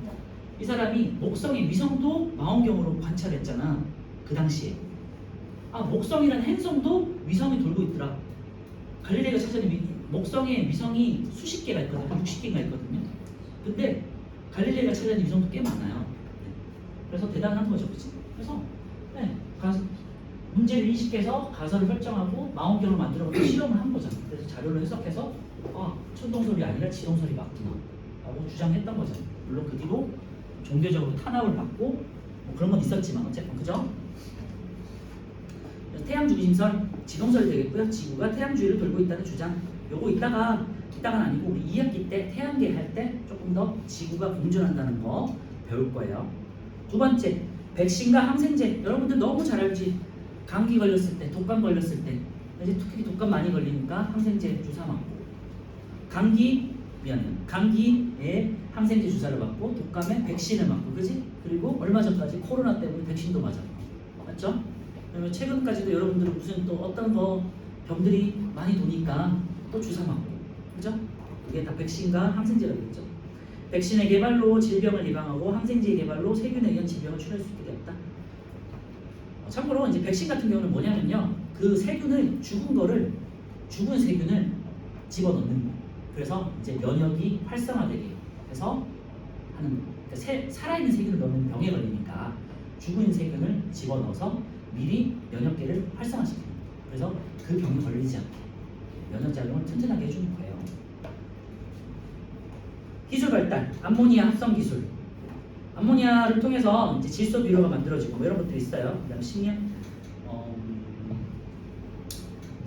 이 사람이 목성의 위성도 망원경으로 관찰했잖아, 그 당시에. 목성이라는 행성도 위성이 돌고 있더라. 갈릴레이가 찾아낸 목성에 위성이 수십 개가 있거든요. 60개가 있거든요. 근데 갈릴레이가 찾아낸 위성도 꽤 많아요. 그래서 대단한 거죠, 그치? 그래서 문제를 인식해서 가설을 설정하고 망원경을 만들어서 실험을 한 거잖아. 그래서 자료를 해석해서 천동설이 아니라 지동설이 맞구나 라고 주장했던 거죠. 물론 그 뒤로 종교적으로 탄압을 받고 그런 건 있었지만 어쨌든, 그죠? 태양 중심설, 지동설이 되겠고요. 지구가 태양 주위를 돌고 있다는 주장. 요거 이따가 아니고 우리 2학기 때 태양계 할 때 조금 더 지구가 공전한다는 거 배울 거예요. 두 번째, 백신과 항생제. 여러분들 너무 잘 알지? 감기 걸렸을 때, 독감 걸렸을 때, 이제 특히 독감 많이 걸리니까 항생제 주사 맞고, 감기에 항생제 주사를 맞고, 독감에 백신을 맞고, 그지? 그리고 얼마 전까지 코로나 때문에 백신도 맞았고, 맞죠? 그러면 최근까지도 여러분들은 무슨 또 어떤 병들이 많이 도니까 또 주사 맞고, 그죠? 이게 다 백신과 항생제가 되겠죠. 백신의 개발로 질병을 예방하고 항생제의 개발로 세균에 의한 질병을 치료할 수 있게 되었다. 참고로 이제 백신 같은 경우는 뭐냐면요, 그 세균을 죽은 세균을 집어넣는 거예요. 그래서 이제 면역이 활성화되게 해서 하는, 그러니까 살아있는 세균을 넣으면 병에 걸리니까 죽은 세균을 집어넣어서 미리 면역계를 활성화시키는 거예요. 그래서 그 병이 걸리지 않게 면역작용을 튼튼하게 해주는 거예요. 기술 발달, 암모니아 합성 기술. 암모니아를 통해서 이제 질소 비료가 만들어지고 이런 것들이 있어요. 그다음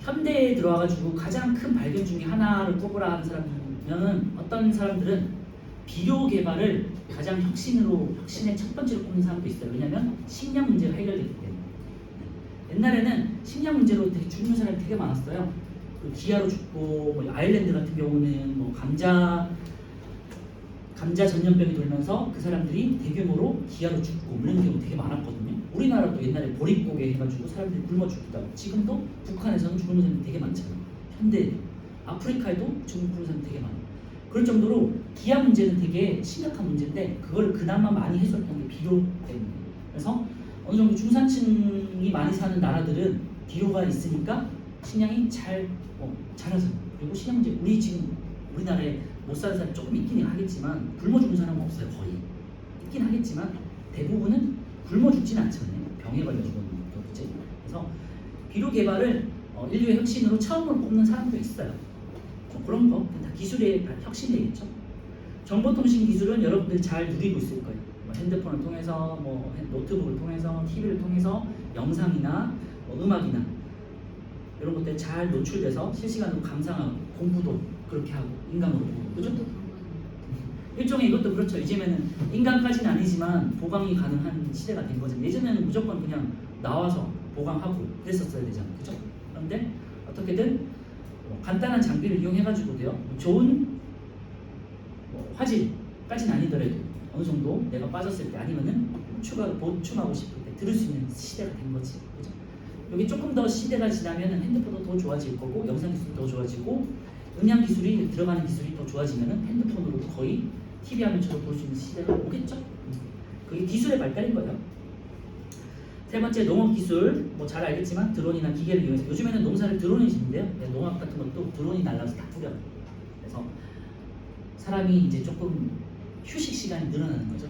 현대에 들어와가지고 가장 큰 발견 중에 하나를 꼽으라 하는 사람은, 어떤 사람들은 비료 개발을 가장 혁신의 첫 번째로 꼽는 사람도 있어요. 왜냐하면 식량 문제가 해결됐기 때문에. 옛날에는 식량 문제로 되게 죽는 사람이 되게 많았어요. 기아로 죽고, 아일랜드 같은 경우는 감자 전염병이 돌면서 그 사람들이 대규모로 기아로 죽고 이런 경우 되게 많았거든요. 우리나라도 옛날에 보릿고개 해가지고 사람들이 굶어 죽기도 하고, 지금도 북한에서는 죽는 사람이 되게 많잖아요. 현대 아프리카에도 죽는 사람이 되게 많아요. 그럴 정도로 기아 문제는 되게 심각한 문제인데, 그걸 그나마 많이 해소했던 게 비료 때문에. 그래서 어느 정도 중산층이 많이 사는 나라들은 비료가 있으니까 식량이 자라죠. 그리고 식량 문제, 우리나라에 못 사는 사람이 조금 있긴 하겠지만 굶어 죽는 사람은 없어요. 거의 있긴 하겠지만 대부분은 굶어 죽지는 않잖아요. 병에 걸려 죽는 거지. 그래서 비료 개발을 인류의 혁신으로 처음으로 꼽는 사람도 있어요. 그런 거 다 기술의 혁신이겠죠. 정보통신 기술은 여러분들이 잘 누리고 있을 거예요. 핸드폰을 통해서, 노트북을 통해서, TV를 통해서 영상이나 음악이나 이런 것들 잘 노출돼서 실시간으로 감상하고 공부도 그렇게 하고 인강으로 보고, 그죠? 일종의 이것도 그렇죠. 이제는 인강까지는 아니지만 보강이 가능한 시대가 된 거죠. 예전에는 무조건 그냥 나와서 보강하고 그랬었어야 되잖아요, 그죠? 그런데 어떻게든 간단한 장비를 이용해가지고도요, 좋은 화질까지는 아니더라도 어느 정도 내가 빠졌을 때 아니면은 보충하고 싶을 때 들을 수 있는 시대가 된 거지, 그죠? 여기 조금 더 시대가 지나면 핸드폰도 더 좋아질 거고 영상 기술도 더 좋아지고 음향 기술이 들어가는 기술이 더 좋아지면 핸드폰으로도 거의 TV 화면처럼 볼 수 있는 시대가 오겠죠. 그게 기술의 발달인 거예요. 세 번째 농업 기술, 뭐 잘 알겠지만 드론이나 기계를 이용해서 요즘에는 농사를 드론이 짓는데요. 농업 같은 것도 드론이 날라서 다 뿌려. 그래서 사람이 이제 조금 휴식 시간이 늘어나는 거죠.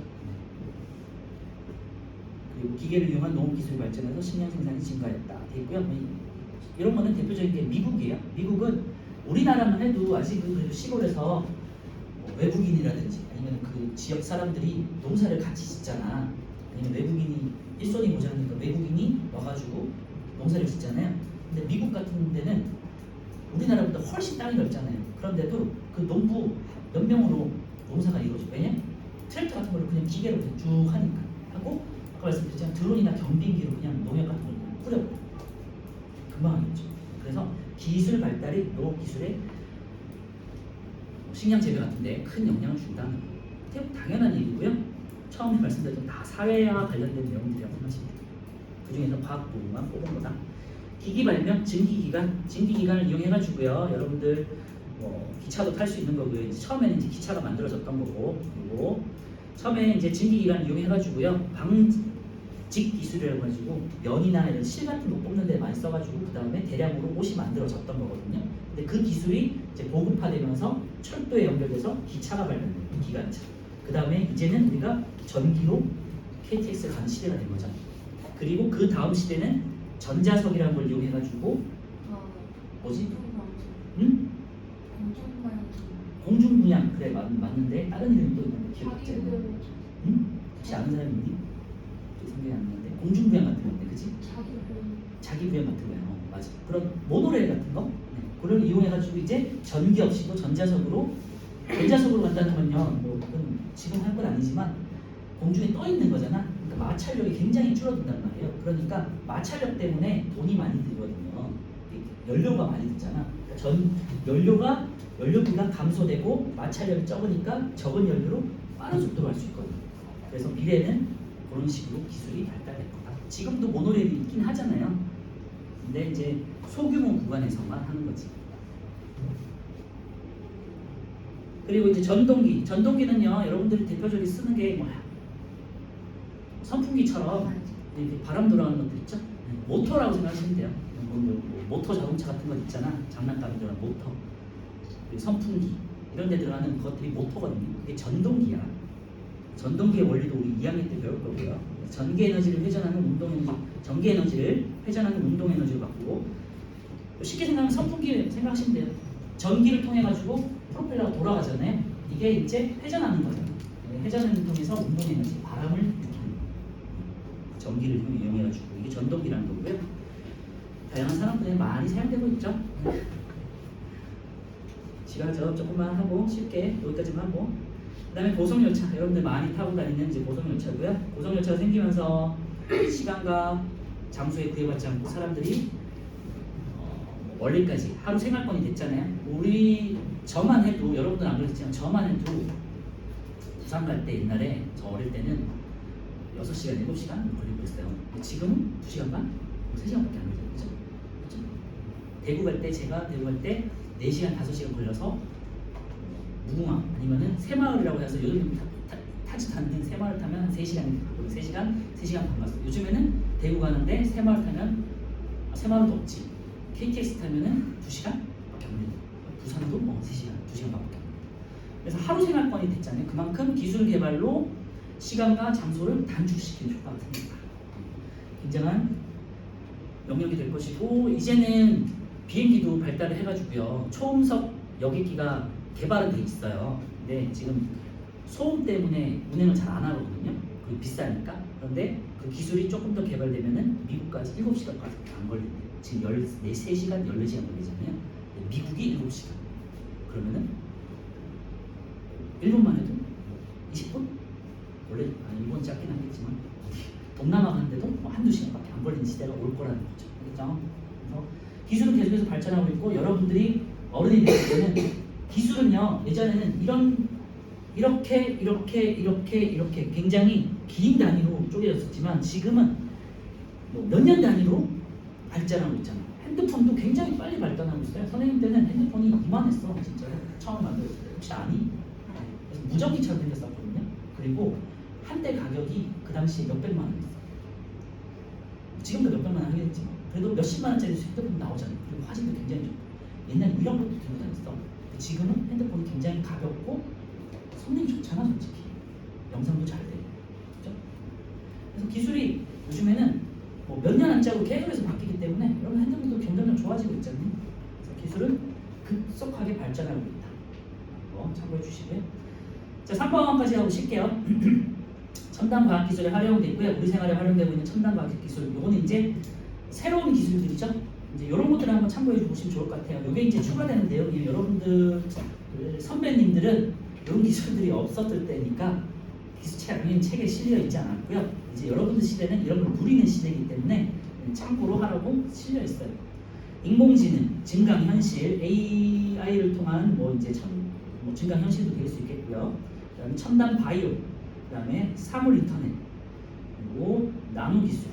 그리고 기계를 이용한 농업 기술이 발전해서 식량 생산이 증가했다. 되고요. 이런 거는 대표적인 게 미국이에요. 미국은 우리나라만 해도 아직은 그래도 시골에서 뭐 외국인이라든지 아니면 그 지역 사람들이 농사를 같이 짓잖아. 아니면 외국인이 일손이 모자라니까 외국인이 와가지고 농사를 짓잖아요. 근데 미국 같은 데는 우리나라보다 훨씬 땅이 넓잖아요. 그런데도 그 농부 몇 명으로 농사가 이루어져. 왜냐? 트랙터 같은 걸로 그냥 기계로 그냥 쭉 하니까 하고 아까 말씀드렸지만 드론이나 경비기로 그냥 농약 같은 걸 그냥 뿌려버려. 금방 하겠죠. 그래서 기술 발달이 농업 기술에 식량 재배 같은데 큰 영향을 준다는 거. 당연한 일이고요. 처음에 말씀드렸던 다 사회와 관련된 내용들이라고 생각하시면 돼요. 그 중에서 과학 부분만 뽑은 거다. 기기 발명, 증기기관을 이용해가지고요. 여러분들 뭐 기차도 탈 수 있는 거고요. 이제 처음에는 이제 기차가 만들어졌던 거고, 그리고 처음에 이제 증기기관을 이용해가지고요. 방직 기술이라고 해가지고 면이나 이런 실 같은 거 뽑는 데 많이 써가지고 그 다음에 대량으로 옷이 만들어졌던 거거든요. 근데 그 기술이 이제 보급화되면서 철도에 연결돼서 기차가 발명돼요. 기관차. 그 다음에 이제는 우리가 전기로 KTX를 가는 시대가 된 거죠. 그리고 그 다음 시대는 전자석이라는 걸 이용해가지고 뭐지? 응? 공중부양 그래 맞는데 다른 이름이 또 있는데 기억했지? 응? 혹시 아는 사람 있니? 생각이 안 나는데 공중부양 같은 건데 그치? 자기부양 같은 거야. 맞아. 그런 모노레일 같은 거? 네. 그걸 이용해가지고 이제 전기 없이도 전자석으로 간다는 건요. 뭐 지금 할 건 아니지만 공중에 떠 있는 거잖아. 그러니까 마찰력이 굉장히 줄어든단 말이에요. 그러니까 마찰력 때문에 돈이 많이 들거든요. 연료가 많이 들잖아. 그러니까 연료비가 감소되고 마찰력이 적으니까 적은 연료로 빠른 속도로 할 수 있거든요. 그래서 미래는 그런 식으로 기술이 발달될 거다. 지금도 모노레일이 있긴 하잖아요. 근데 이제 소규모 구간에서만 하는 거지. 그리고 이제 전동기는요, 여러분들이 대표적으로 쓰는 게 뭐야? 선풍기처럼 이렇게 바람 돌아가는 것들 있죠? 모터라고 생각하시면 돼요. 모터 자동차 같은 거 있잖아. 장난감이 들어간 모터, 선풍기 이런 데 들어가는 것들이 모터거든요. 그게 전동기야. 전동기의 원리도 우리 2학년 때 배울 거고요. 전기 에너지를 회전하는 운동 에너지로 바꾸고 쉽게 생각하면 선풍기 생각하시면 돼요. 전기를 통해 가지고 프로펠러가 돌아가잖아요. 이게 이제 회전하는 거죠. 회전을 통해서 운동 에너지, 바람을 느끼는 전기를 이용해 가지고 이게 전동기라는 거고요. 다양한 산업들에 많이 사용되고 있죠. 시간 작업 조금만 하고 쉽게 여기까지만 하고 그다음에 고속열차 여러분들 많이 타고 다니는 이제 고속열차고요. 고속열차가 생기면서 시간과 장소에 구애받지 않고 사람들이 멀리까지 하루 생활권이 됐잖아요. 저만 해도 여러분들 안 그랬지만 저만 해도 부산 갈 때 옛날에 저 어릴 때는 6시간, 7시간 걸리고 있어요. 지금은 2시간 반? 3시간밖에 안 걸려요. 그죠? 대구 갈 때 제가 대구 갈 때 4시간, 5시간 걸려서 무궁화 아니면은 새마을이라고 해서 요즘 타지 않는 새마을 타면 한 3시간, 3시간 반 갔어요. 요즘에는 대구 가는데 새마을 타면 새마을도 없지. KTX 타면은 2시간밖에 안 걸려요. 부산도 3시간, 2시간밖에 안 걸려요. 그래서 하루 생활권이 됐잖아요. 그만큼 기술 개발로 시간과 장소를 단축시키는 효과가 생깁니다. 굉장한 영역이 될 것이고 이제는 비행기도 발달을 해가지고요. 초음속 여객기가 개발은 돼 있어요. 근데 지금 소음 때문에 운행을 잘 안 하거든요. 비싸니까. 그런데 그 기술이 조금 더 개발되면은 미국까지 7시간까지 안 걸린대요. 지금 3시간, 14시간 걸리잖아요. 미국이 7시간. 그러면은 일본만 해도 20분? 원래 일본 짧긴 하겠지만 동남아 가는데도 한두 시간밖에 안 걸리는 시대가 올 거라는 거죠. 그렇죠? 그래서 기술은 계속해서 발전하고 있고 여러분들이 어른이 되실 때는 기술은요 예전에는 이렇게 굉장히 긴 단위로 쪼개졌었지만 지금은 몇 년 단위로 발전하고 있잖아. 핸드폰도 굉장히 빨리 발전하고 있어요. 선생님 때는 핸드폰이 이만했어. 진짜 처음 만들었을 때. 혹시 아니? 그래서 무전기처럼 생겼었거든요. 그리고 한 대 가격이 그 당시에 몇백만 원이었어. 지금도 몇백만 원 하겠지. 그래도 몇십만 원짜리 핸드폰 나오잖아요. 그리고 화질도 굉장히 좋고. 옛날에 이런 것도 들고 다녔어. 지금은 핸드폰이 굉장히 가볍고 성능이 좋잖아, 솔직히. 영상도 잘 돼. 그죠? 그래서 기술이 요즘에는 뭐 몇 년 안짜고 계속해서 바뀌기 때문에 여러분 핸드폰도 점점 좋아지고 있잖아요. 그래서 기술은 급속하게 발전하고 있다. 참고해 주시고요. 자, 3번까지 하고 쉴게요. 첨단 과학 기술에 활용되고 있고요. 우리 생활에 활용되고 있는 첨단 과학 기술. 요거는 이제 새로운 기술들이죠. 이제 이런 것들을 한번 참고해 보시면 좋을 것 같아요. 이게 이제 추가되는 내용이에요. 여러분들 선배님들은 이런 기술들이 없었을 때니까 기술체학은 책에 실려 있지 않았고요. 이제 여러분들 시대는 이런 걸 누리는 시대이기 때문에 참고로 하라고 실려 있어요. 인공지능, 증강현실, AI를 통한 뭐 이제 증강현실도 될 수 있겠고요. 그다음에 첨단 바이오, 그다음에 사물 인터넷, 그리고 나노 기술,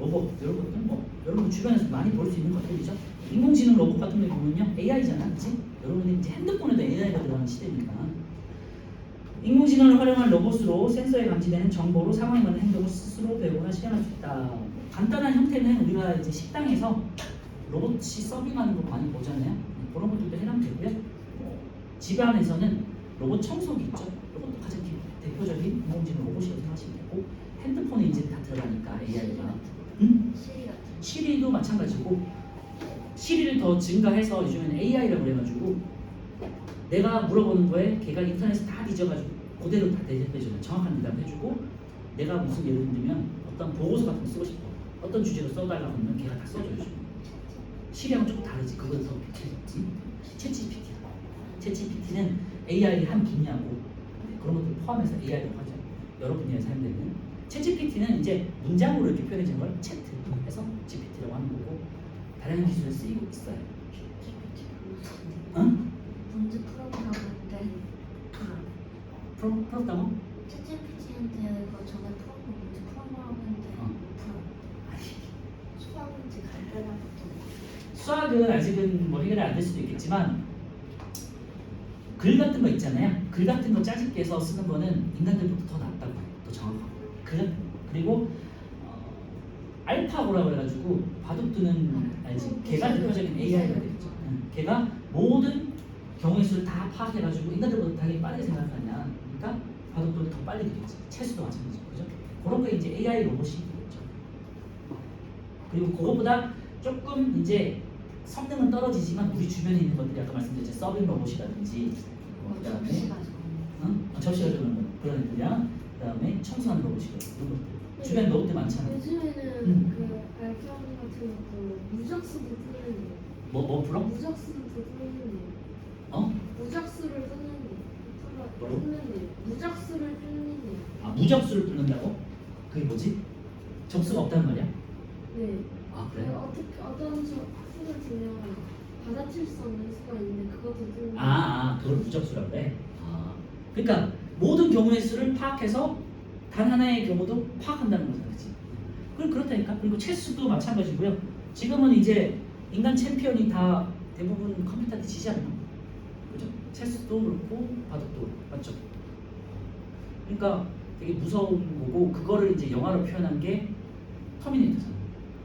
로봇 이런 것들 뭐 여러분 주변에서 많이 볼 수 있는 것들이죠. 인공지능 로봇 같은 거 보면요, AI잖아, 그렇지? 여러분이 이제 핸드폰에도 AI가 들어가는 시대니까. 인공지능을 활용한 로봇으로 센서에 감지되는 정보로 상황에 맞는 행동을 스스로 배우거나 실행할 수 있다. 간단한 형태는 우리가 이제 식당에서 로봇이 서빙하는 거 많이 보잖아요. 그런 것들도 해당되고요. 집안에서는 로봇 청소기 있죠. 이것도 가장 대표적인 인공지능 로봇이라고 생각하시면 되고, 핸드폰에 이제 다 들어가니까 AI가. 시리도 마찬가지고, 시리를 더 증가해서 요즘에는 AI라고 그래가지고 내가 물어보는 거에 걔가 인터넷에 다 뒤져가지고 그대로 다 대답해주는, 정확한 대답을 해주고, 내가 무슨 예를 들면 어떤 보고서 같은 거 쓰고 싶어, 어떤 주제로 써달라고 하면 걔가 다 써줘요. 시리하고 조금 다르지. 그걸 더 챗GPT는 AI의 한 분야고, 그런 것들 포함해서 AI라고 하죠. 여러 분야에 사용되는. 챗GPT는 이제 문장으로 이렇게 표현해진 걸 채트 해서 GPT라고 하는 거고, 다양한 기술에 쓰이고 있어요. 응? 문제 풀어보라고 했는데 풀었다고? 챗GPT한테 이거 전에 풀어본 문제 풀어보라고 했는데 못 풀어. 수학 문제 간단한 것도 수학은 아직은 뭐 해결이 안 될 수도 있겠지만, 글 같은 거 있잖아요. 글 같은 거 짜집게 해서 쓰는 거는 인간들보다 더 낫다고 해요. 더 정확하고. 그리고 알파고라고 해가지고 바둑두는 알지? 걔가 대표적인 AI가 되겠죠. 걔가 모든 경우의 수를 다 파악해가지고 인간들보다 당연히 빨리 생각하냐. 그러니까 바둑두를 더 빨리 되겠지. 체수도 마찬가지죠. 그죠? 그런 게 이제 AI 로봇이 되겠죠. 그리고 그것보다 조금 이제 성능은 떨어지지만 우리 주변에 있는 것들이 아까 말씀드린 서빙 로봇이라든지, 그다음에 접시가 주는 그런 애들이랑, 그다음에 청소하는 로봇이고 이런 것들. 주변 로봇들 많잖아. 요즘에는 그 알파고 같은 것도 무적수도 뜨는 뭐 풀어? 무적수도 뜨는 무적수를 뭐라고? 무적수를 뜨는 아, 무적수를 뚫는다고? 그게 뭐지? 접수가 없다는 말이야? 네. 아, 그래? 어떻게 어떤 수를 두면 받아칠 수 없는 수가 있는데 그것도 뜨는 그걸 무적수라고 그래? 그러니까 모든 경우의 수를 파악해서 단 하나의 경우도 파악한다는 거잖아, 그렇지? 그렇다니까. 그리고 체스도 마찬가지고요. 지금은 이제 인간 챔피언이 다 대부분 컴퓨터한테 지지 않나? 그죠? 체스도 그렇고 바둑도 그렇고, 맞죠? 그러니까 되게 무서운 거고, 그거를 이제 영화로 표현한 게 터미네이터잖아.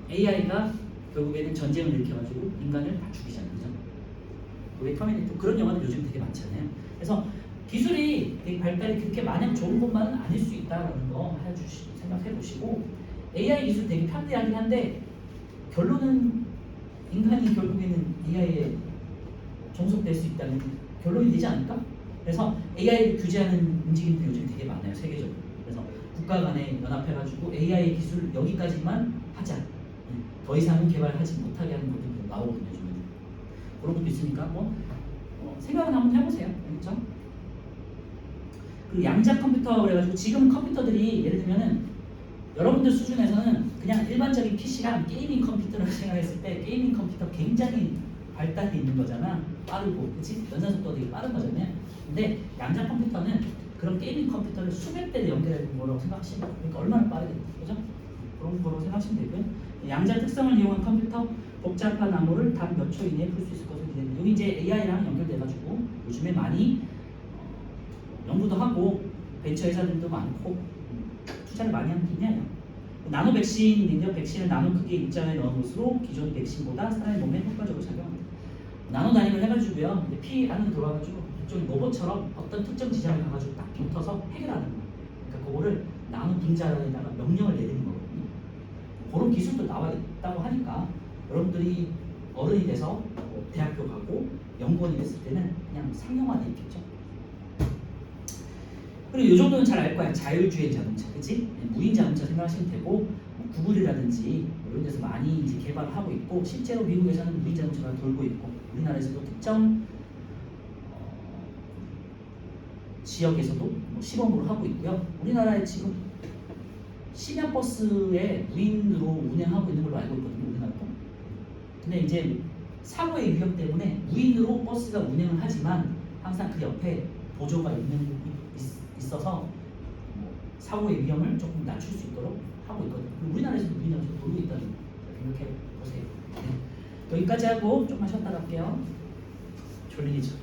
AI가 결국에는 전쟁을 일으켜가지고 인간을 다 죽이잖아요, 그죠? 그게 터미네이터. 그런 영화들 요즘 되게 많잖아요. 그래서 기술이 되게 발달이 그렇게 마냥 좋은 것만은 아닐 수 있다라는 거 생각해 보시고, AI 기술 되게 편리하긴 한데 결론은 인간이 결국에는 AI에 종속될 수 있다는 결론이 되지 않을까? 그래서 AI를 규제하는 움직임들이 요즘 되게 많아요, 세계적으로. 그래서 국가 간에 연합해가지고 AI 기술 여기까지만 하자, 더 이상은 개발하지 못하게 하는 것들도 나오거든요, 요즘에는. 그런 것도 있으니까 생각은 한번 해보세요. 그렇죠? 그리고 양자 컴퓨터 그래가지고 지금 컴퓨터들이 예를 들면은 여러분들 수준에서는 그냥 일반적인 PC랑 게이밍 컴퓨터를 생각했을 때 게이밍 컴퓨터 굉장히 발달이 있는 거잖아. 빠르고, 그렇지? 연산 속도가 되게 빠른 거잖아요. 근데 양자 컴퓨터는 그런 게이밍 컴퓨터를 수백 대 연결해 본 거라고 생각하시면 돼요. 그러니까 얼마나 빠르겠죠, 그죠? 그런 거로 생각하시면 되고요. 양자 특성을 이용한 컴퓨터 복잡한 암호를 단 몇 초 이내에 풀 수 있을 것으로 기대된다. 여기 이제 AI랑 연결돼가지고 요즘에 많이 연구도 하고 벤처 회사들도 많고 투자를 많이 하는 분야예요. 나노 백신인데요. 백신을 나노 크기의 입자에 넣어놓을수록 기존 백신보다 사람의 몸에 효과적으로 작용합니다. 나노 단위로 해가지고요. P라는 돌아가지고 일종의 로봇처럼 어떤 특정 지점에 가가지고 딱 붙어서 해결하는 거예요. 그러니까 그거를 나노 분자에다가 명령을 내리는 거거든요. 그런 기술도 나와 있다고 하니까 여러분들이 어른이 돼서 대학교 가고 연구원이 됐을 때는 그냥 상용화돼 있겠죠. 그리고 이 정도는 잘 알 거야. 자율주행 자동차, 그치? 무인 자동차 생각하시면 되고 뭐 구글이라든지 이런 데서 많이 이제 개발을 하고 있고 실제로 미국에서는 무인 자동차가 돌고 있고 우리나라에서도 특정 지역에서도 뭐 시범으로 하고 있고요. 우리나라에 지금 심야 버스에 무인으로 운행하고 있는 걸로 알고 있거든요. 우리나라도. 근데 이제 사고의 위험 때문에 무인으로 버스가 운행을 하지만 항상 그 옆에 보조가 있어서 뭐 사고의 위험을 조금 낮출 수 있도록 하고 있거든요. 그리고 우리나라에서도 무인으로 돌고 있다는 거 생각해 보세요. 네. 여기까지 하고 조금만 쉬었다 갈게요. 졸리죠.